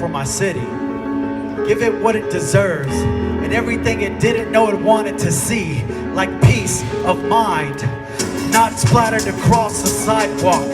for my city. Give it what it deserves and everything it didn't know it wanted to see, like peace of mind, not splattered across the sidewalk.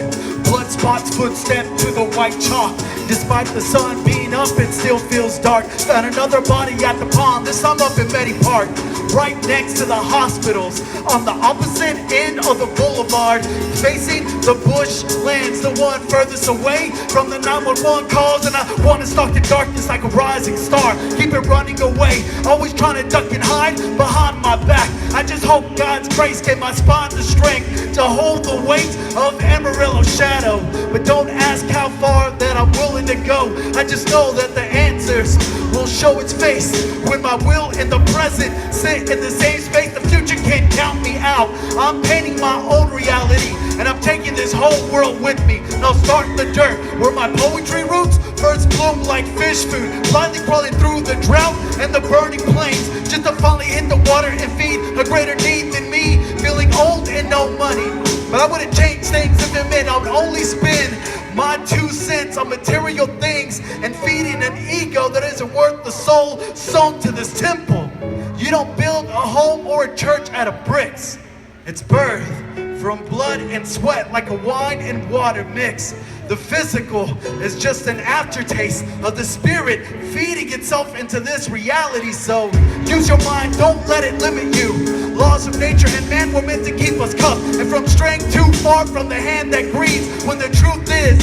Blood spots, footsteps to the white chalk. Despite the sun being up, it still feels dark. Found another body at the pond. This time up in Betty Park, right next to the hospitals, on the opposite end of the boulevard, facing the bush lands, the one furthest away from the 911 calls. And I want to stalk the darkness like a rising star, keep it running away, always trying to duck and hide behind my back. I just hope God's grace gave my spine the strength to hold the weight of Amarillo shadow. But don't ask how far that I'm willing to go. I just know that the answers will show its face when my will and the present sit in the same space. The future can't count me out. I'm painting my own reality, and I'm taking this whole world with me. Now start in the dirt where my poetry roots first bloom like fish food, blindly crawling through the drought and the burning plains, just to finally hit the water and feed a greater need than me, feeling old and no money. But I wouldn't change things if it meant I would only spend my 2 cents on material things and feeding an ego that isn't worth the soul sown to this temple. You don't build a home or a church out of bricks. It's birthed from blood and sweat, like a wine and water mix. The physical is just an aftertaste of the spirit feeding itself into this reality. So use your mind, don't let it limit you. Laws of nature and man were meant to keep us cuffed, and from straying too far from the hand that grieves, when the truth is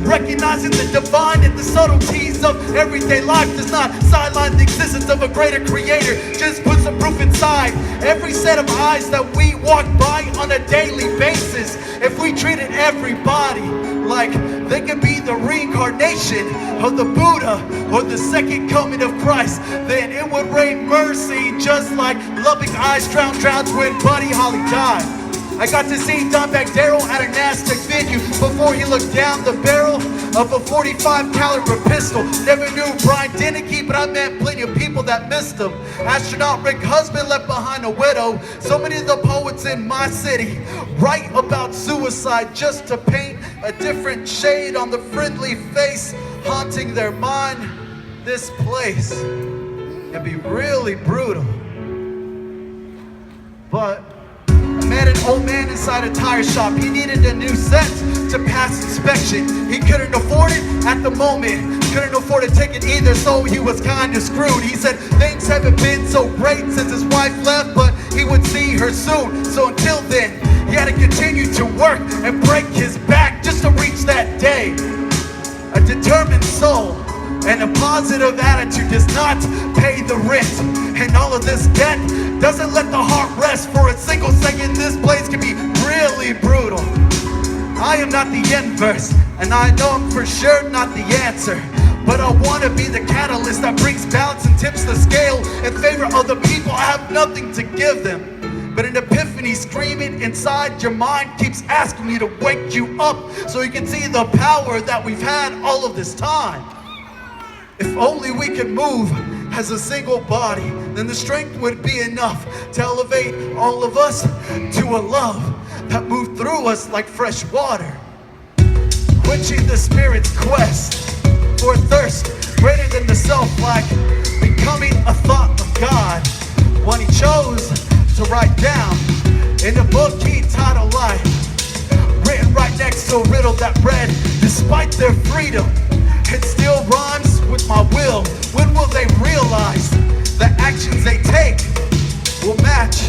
recognizing the divine and the subtleties of everyday life does not sideline the existence of a greater creator, just put some proof inside every set of eyes that we walk by on a daily basis. If we treated everybody like they could be the reincarnation of the Buddha or the second coming of Christ, then it would rain mercy, just like loving eyes drown droughts when Buddy Holly died. I got to see Dimebag Darrell at a NASDAQ venue before he looked down the barrel of a 45 caliber pistol. Never knew Brian Dennehy, but I met plenty of people that missed him. Astronaut Rick Husband left behind a widow. So many of the poets in my city write about suicide just to paint a different shade on the friendly face haunting their mind. This place can be really brutal. But I met an old man inside a tire shop. He needed a new set to pass inspection. He couldn't afford it at the moment, couldn't afford a ticket either, so he was kinda screwed. He said things haven't been so great since his wife left, but he would see her soon. So until then, he had to continue to work and break his back just to reach that day. A determined soul and a positive attitude does not pay the rent. And all of this debt doesn't let the heart rest for a single second. This place can be really brutal. I am not the inverse, and I know I'm for sure not the answer. But I want to be the catalyst that brings balance and tips the scale in favor of the people I have nothing to give them. But an epiphany screaming inside your mind keeps asking you to wake you up so you can see the power that we've had all of this time. If only we could move as a single body, then the strength would be enough to elevate all of us to a love that moved through us like fresh water, quenching the spirit's quest for a thirst greater than the self, like becoming a thought of God, one he chose to write down in a book he titled Life, written right next to a riddle that read, despite their freedom, it still rhymes with my will. When will they realize the actions they take will match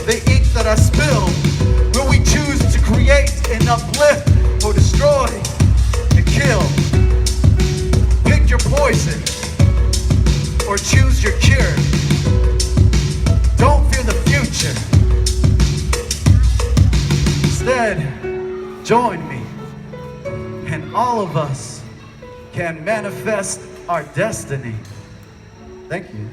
the ink that I spill? Will we choose to create and uplift or destroy and kill? Pick your poison or choose your cure. Don't fear the future. Instead, join me, and all of us can manifest our destiny. Thank you.